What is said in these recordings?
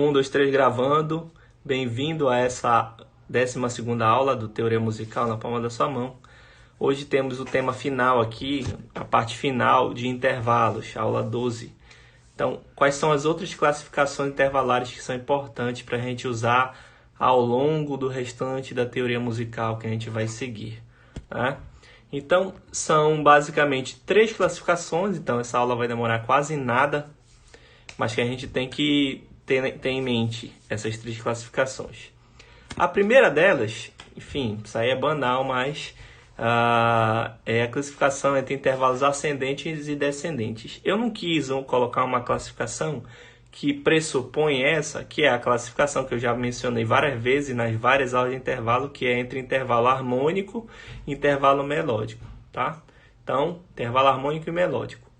Um, dois, três, gravando. Bem-vindo a essa 12ª aula do Teoria Musical na palma da sua mão. Hoje temos o tema final aqui, a parte final de intervalos, aula 12. Então, quais são as outras classificações intervalares que são importantes para a gente usar ao longo do restante da teoria musical que a gente vai seguir, né? Então, são basicamente 3 classificações, então essa aula vai demorar quase nada, mas que a gente tem que ter em mente essas 3 classificações. A primeira delas, enfim, isso aí é banal, mas é a classificação entre intervalos ascendentes e descendentes. Eu não quis colocar uma classificação que pressupõe essa, que é a classificação que eu já mencionei várias vezes nas várias aulas de intervalo, que é entre intervalo harmônico e intervalo melódico, tá? Então, intervalo harmônico e melódico.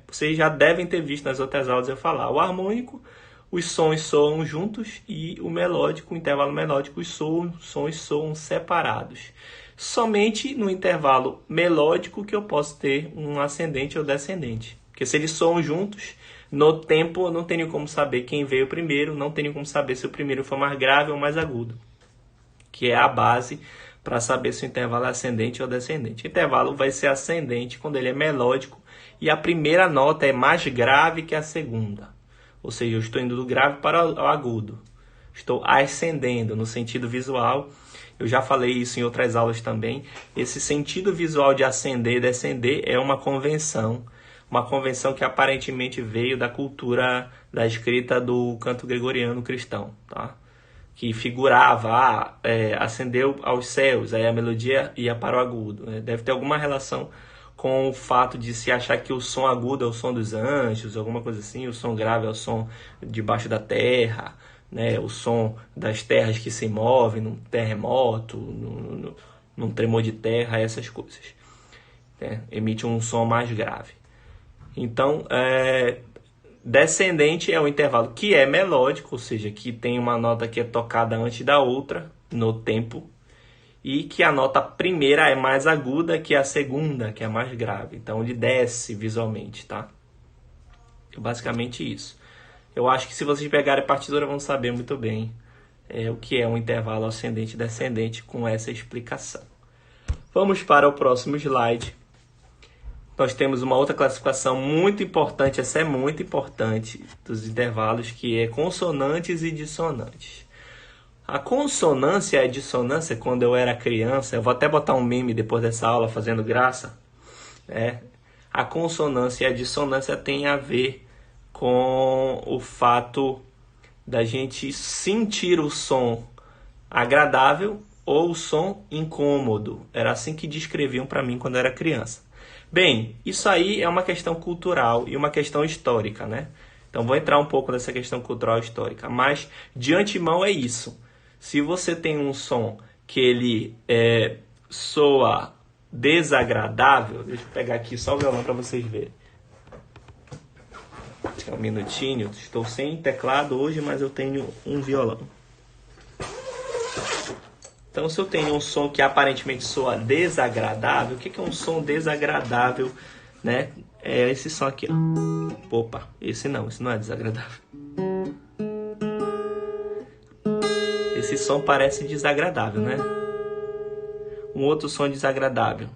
Vocês já devem ter visto nas outras aulas eu falar. O harmônico, os sons soam juntos, e o melódico, o intervalo melódico, os sons soam separados. Somente no intervalo melódico que eu posso ter um ascendente ou descendente. Porque se eles soam juntos, no tempo eu não tenho como saber quem veio primeiro, não tenho como saber se o primeiro foi mais grave ou mais agudo, que é a base para saber se o intervalo é ascendente ou descendente. O intervalo vai ser ascendente quando ele é melódico e a primeira nota é mais grave que a segunda. Ou seja, eu estou indo do grave para o agudo. Estou ascendendo no sentido visual. Eu já falei isso em outras aulas também. Esse sentido visual de ascender e descender é uma convenção que aparentemente veio da cultura da escrita do canto gregoriano cristão, tá? Que figurava, ascendeu aos céus, aí a melodia ia para o agudo, né? Deve ter alguma relação com o fato de se achar que o som agudo é o som dos anjos, alguma coisa assim, o som grave é o som debaixo da terra, né? O som das terras que se movem num terremoto, num tremor de terra, essas coisas, né? Emite um som mais grave. Então, descendente é o intervalo que é melódico, ou seja, que tem uma nota que é tocada antes da outra no tempo, e que a nota primeira é mais aguda que a segunda, que é mais grave. Então ele desce visualmente, tá? É basicamente isso. Eu acho que se vocês pegarem a partitura vão saber muito bem o que é um intervalo ascendente e descendente com essa explicação. Vamos para o próximo slide. Nós temos uma outra classificação muito importante, essa é muito importante, dos intervalos, que é consonantes e dissonantes. A consonância e a dissonância, quando eu era criança, eu vou até botar um meme depois dessa aula fazendo graça, a consonância e a dissonância tem a ver com o fato da gente sentir o som agradável ou o som incômodo. Era assim que descreviam para mim quando eu era criança. Bem, isso aí é uma questão cultural e uma questão histórica, né? Então vou entrar um pouco nessa questão cultural e histórica, mas de antemão é isso. Se você tem um som que ele soa desagradável, deixa eu pegar aqui só o violão para vocês verem. Um minutinho, estou sem teclado hoje, mas eu tenho um violão. Então, se eu tenho um som que aparentemente soa desagradável, o que é um som desagradável, né? É esse som aqui, ó. Opa, esse não é desagradável. Esse som parece desagradável, né? Um outro som desagradável.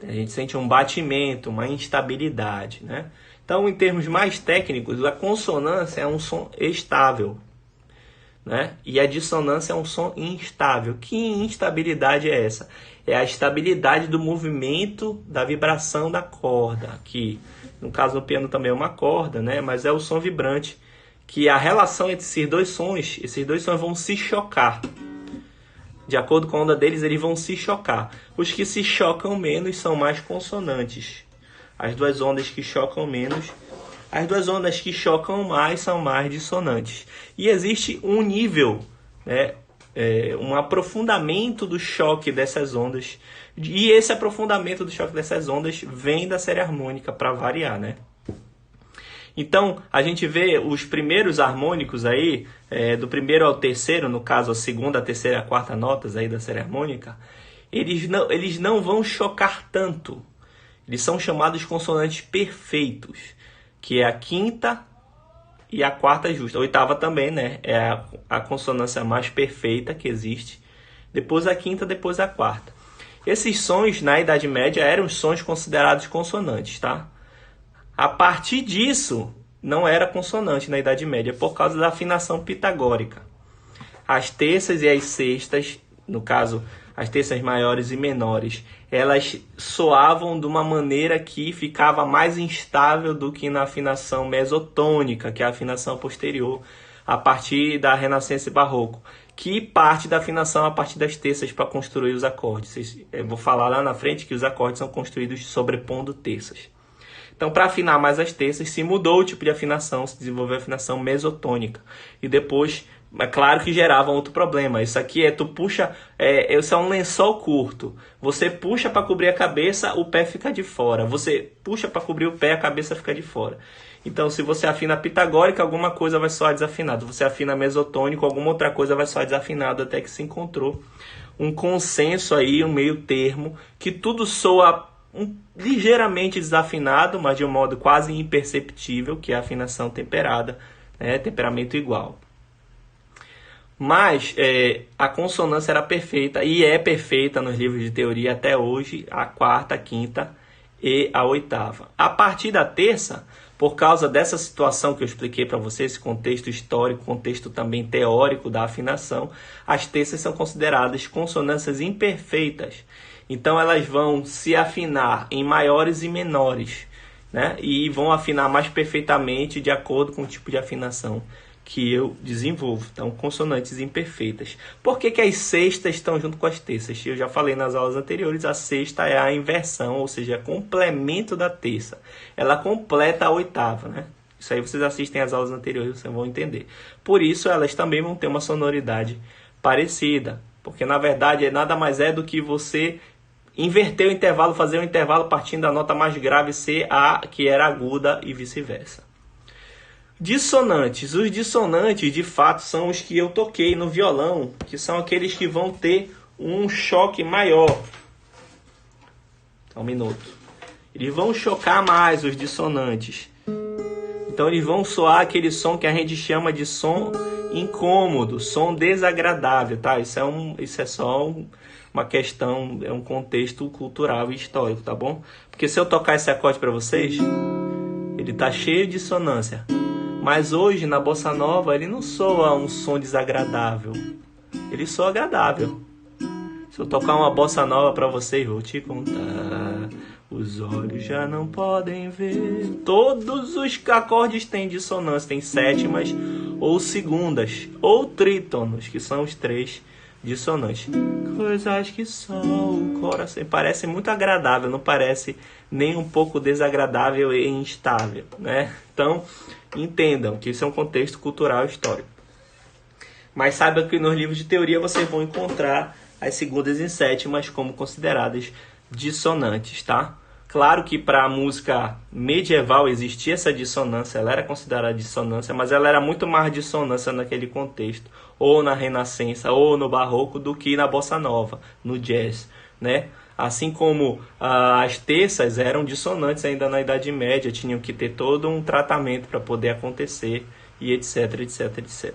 A gente sente um batimento, uma instabilidade, né? Então, em termos mais técnicos, a consonância é um som estável, né? E a dissonância é um som instável. Que instabilidade é essa? É a estabilidade do movimento da vibração da corda, que no caso do piano também é uma corda, né? Mas é o som vibrante, que a relação entre esses dois sons vão se chocar. De acordo com a onda deles, eles vão se chocar. Os que se chocam menos são mais consonantes. As duas ondas que chocam menos, as duas ondas que chocam mais são mais dissonantes. E existe um nível, né, um aprofundamento do choque dessas ondas. E esse aprofundamento do choque dessas ondas vem da série harmônica, para variar, né? Então, a gente vê os primeiros harmônicos aí, do primeiro ao terceiro, no caso a segunda, a terceira e a quarta notas aí da série harmônica, eles não vão chocar tanto. Eles são chamados consonantes perfeitos, que é a quinta e a quarta justa. A oitava também, né? É a consonância mais perfeita que existe. Depois a quinta, depois a quarta. Esses sons, na Idade Média, eram os sons considerados consonantes, tá? A partir disso, não era consonante na Idade Média, por causa da afinação pitagórica. As terças e as sextas, no caso, as terças maiores e menores, elas soavam de uma maneira que ficava mais instável do que na afinação mesotônica, que é a afinação posterior, a partir da Renascença e Barroco, que parte da afinação a partir das terças para construir os acordes. Eu vou falar lá na frente que os acordes são construídos sobrepondo terças. Então, para afinar mais as terças, se mudou o tipo de afinação, se desenvolveu a afinação mesotônica. E depois, é claro que gerava outro problema. Isso aqui tu puxa, isso é um lençol curto. Você puxa para cobrir a cabeça, o pé fica de fora. Você puxa para cobrir o pé, a cabeça fica de fora. Então, se você afina pitagórica, alguma coisa vai soar desafinado. Você afina mesotônico, alguma outra coisa vai soar desafinado, até que se encontrou um consenso aí, um meio termo, que tudo soa ligeiramente desafinado, mas de um modo quase imperceptível, que é a afinação temperada, né? Temperamento igual. Mas a consonância era perfeita, e é perfeita nos livros de teoria até hoje, a quarta, a quinta e a oitava. A partir da terça, por causa dessa situação que eu expliquei para vocês, esse contexto histórico, contexto também teórico da afinação, as terças são consideradas consonâncias imperfeitas. Então elas vão se afinar em maiores e menores, né? E vão afinar mais perfeitamente de acordo com o tipo de afinação que eu desenvolvo. Então, consonantes imperfeitas. Por que as sextas estão junto com as terças? Eu já falei nas aulas anteriores, a sexta é a inversão, ou seja, complemento da terça. Ela completa a oitava, né? Isso aí vocês assistem às aulas anteriores, vocês vão entender. Por isso, elas também vão ter uma sonoridade parecida. Porque, na verdade, nada mais é do que você inverter o intervalo, fazer um intervalo partindo da nota mais grave ser a que era aguda e vice-versa. Dissonantes. Os dissonantes, de fato, são os que eu toquei no violão, que são aqueles que vão ter um choque maior. Um minuto. Eles vão chocar mais, os dissonantes. Então eles vão soar aquele som que a gente chama de som incômodo, som desagradável, tá? Isso é só uma questão, é um contexto cultural e histórico, tá bom? Porque se eu tocar esse acorde para vocês, ele tá cheio de dissonância. Mas hoje, na bossa nova, ele não soa um som desagradável. Ele soa agradável. Se eu tocar uma bossa nova para vocês, vou te contar. Os olhos já não podem ver. Todos os acordes têm dissonância, tem sétimas ou segundas, ou trítonos, que são os três dissonantes. Coisas que só o coração... Parece muito agradável, não parece nem um pouco desagradável e instável, né? Então, entendam que isso é um contexto cultural e histórico. Mas saiba que nos livros de teoria vocês vão encontrar as segundas e sétimas como consideradas dissonantes, tá? Claro que para a música medieval existia essa dissonância, ela era considerada dissonância, mas ela era muito mais dissonância naquele contexto, ou na Renascença, ou no Barroco, do que na Bossa Nova, no jazz, né? Assim como as terças eram dissonantes ainda na Idade Média, tinham que ter todo um tratamento para poder acontecer, e etc, etc, etc.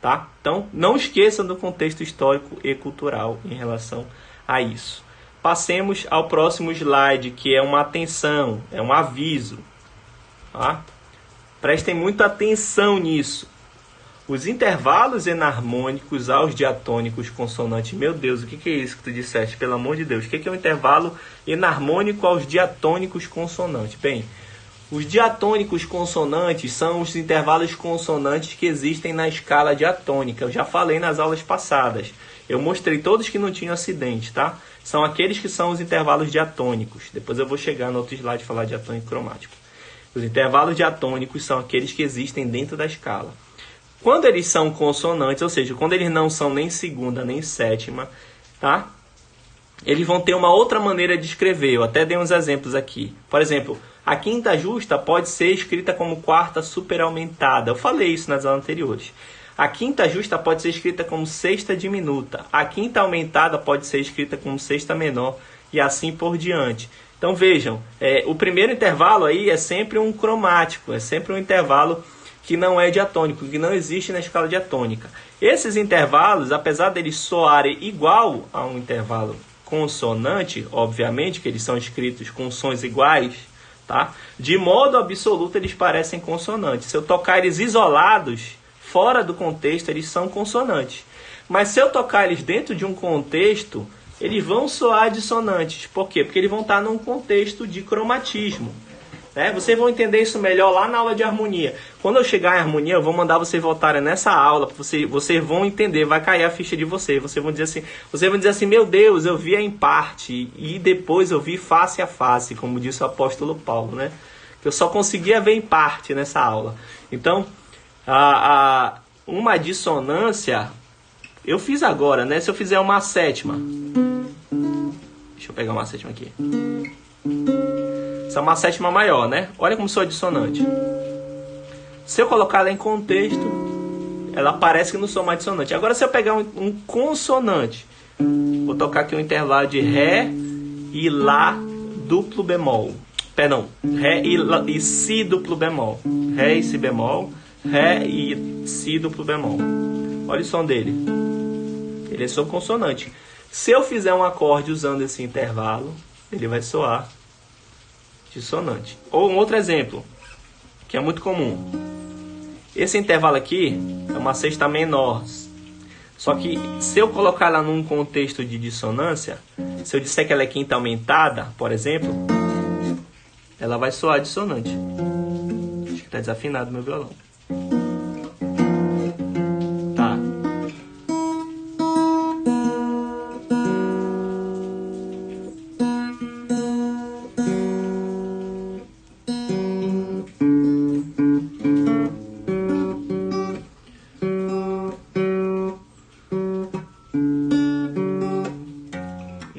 Tá? Então, não esqueçam do contexto histórico e cultural em relação a isso. Passemos ao próximo slide, que é uma atenção, é um aviso. Tá? Prestem muita atenção nisso. Os intervalos enarmônicos aos diatônicos consonantes. Meu Deus, o que é isso que tu disseste? Pelo amor de Deus. O que é um intervalo enarmônico aos diatônicos consonantes? Bem, os diatônicos consonantes são os intervalos consonantes que existem na escala diatônica. Eu já falei nas aulas passadas. Eu mostrei todos que não tinham acidente, tá? São aqueles que são os intervalos diatônicos. Depois eu vou chegar no outro slide e falar de diatônico cromático. Os intervalos diatônicos são aqueles que existem dentro da escala. Quando eles são consonantes, ou seja, quando eles não são nem segunda nem sétima, tá? Eles vão ter uma outra maneira de escrever. Eu até dei uns exemplos aqui. Por exemplo, a quinta justa pode ser escrita como quarta superaumentada. Eu falei isso nas aulas anteriores. A quinta justa pode ser escrita como sexta diminuta. A quinta aumentada pode ser escrita como sexta menor e assim por diante. Então vejam, o primeiro intervalo aí é sempre um cromático, é sempre um intervalo que não é diatônico, que não existe na escala diatônica. Esses intervalos, apesar deles soarem igual a um intervalo consonante, obviamente que eles são escritos com sons iguais, tá? De modo absoluto eles parecem consonantes. Se eu tocar eles isolados, fora do contexto, eles são consonantes. Mas se eu tocar eles dentro de um contexto, eles vão soar dissonantes. Por quê? Porque eles vão estar num contexto de cromatismo. Vocês vão entender isso melhor lá na aula de harmonia. Quando eu chegar em harmonia, eu vou mandar vocês voltarem nessa aula. Vocês vão entender, vai cair a ficha de vocês. Vocês vão dizer assim, meu Deus, eu via em parte e depois eu vi face a face, como disse o apóstolo Paulo, né? Que eu só conseguia ver em parte nessa aula. Então, uma dissonância, eu fiz agora, né? Se eu fizer uma sétima, deixa eu pegar uma sétima aqui. Essa é uma sétima maior, né? Olha como soa dissonante. Se eu colocar ela em contexto, ela parece que não soa mais dissonante. Agora, se eu pegar um consonante, vou tocar aqui um intervalo de Ré e Lá duplo bemol. Perdão, Ré e Si duplo bemol. Ré e Si bemol. Ré e Si duplo bemol. Olha o som dele. Ele é som consonante. Se eu fizer um acorde usando esse intervalo, ele vai soar dissonante. Ou um outro exemplo, que é muito comum. Esse intervalo aqui é uma sexta menor. Só que se eu colocar ela num contexto de dissonância, se eu disser que ela é quinta aumentada, por exemplo, ela vai soar dissonante. Acho que está desafinado meu violão. Tá.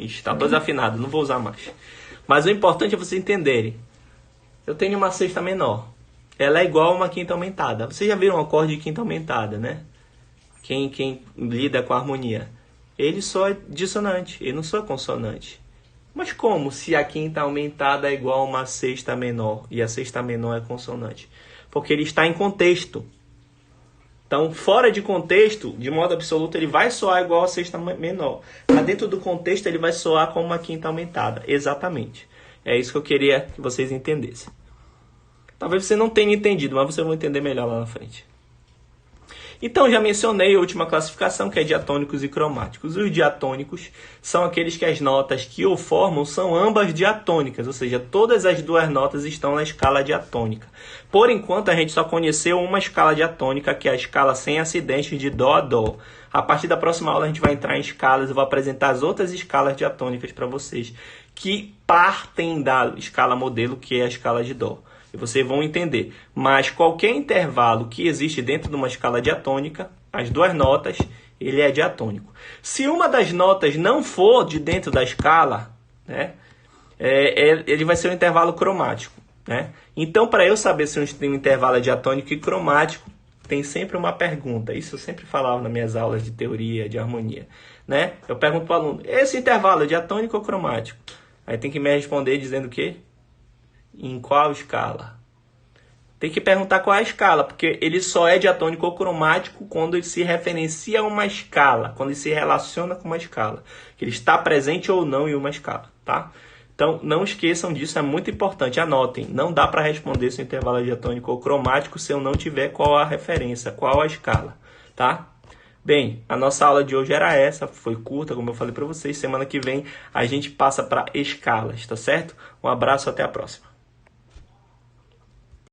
Está desafinado, não vou usar mais. Mas o importante é vocês entenderem. Eu tenho uma sexta menor. Ela é igual a uma quinta aumentada. Vocês já viram um acorde de quinta aumentada, né? Quem lida com a harmonia. Ele só é dissonante, ele não soa consonante. Mas como se a quinta aumentada é igual a uma sexta menor e a sexta menor é consonante? Porque ele está em contexto. Então, fora de contexto, de modo absoluto, ele vai soar igual a sexta menor. Mas dentro do contexto, ele vai soar como uma quinta aumentada. Exatamente. É isso que eu queria que vocês entendessem. Talvez você não tenha entendido, mas vocês vão entender melhor lá na frente. Então, já mencionei a última classificação, que é diatônicos e cromáticos. Os diatônicos são aqueles que as notas que o formam são ambas diatônicas, ou seja, todas as duas notas estão na escala diatônica. Por enquanto, a gente só conheceu uma escala diatônica, que é a escala sem acidentes de Dó a Dó. A partir da próxima aula, a gente vai entrar em escalas, eu vou apresentar as outras escalas diatônicas para vocês, que partem da escala modelo, que é a escala de Dó. E vocês vão entender. Mas qualquer intervalo que existe dentro de uma escala diatônica, as duas notas, ele é diatônico. Se uma das notas não for de dentro da escala, né, ele vai ser um intervalo cromático. Né? Então, para eu saber se um intervalo é diatônico e cromático, tem sempre uma pergunta. Isso eu sempre falava nas minhas aulas de teoria, de harmonia. Né? Eu pergunto para o aluno, esse intervalo é diatônico ou cromático? Aí tem que me responder dizendo o quê? Em qual escala? Tem que perguntar qual é a escala, porque ele só é diatônico ou cromático quando ele se referencia a uma escala, quando ele se relaciona com uma escala, que ele está presente ou não em uma escala, tá? Então, não esqueçam disso, é muito importante, anotem. Não dá para responder se o intervalo é diatônico ou cromático se eu não tiver qual a referência, qual a escala, tá? Bem, a nossa aula de hoje era essa, foi curta, como eu falei para vocês. Semana que vem a gente passa para escalas, tá certo? Um abraço, até a próxima.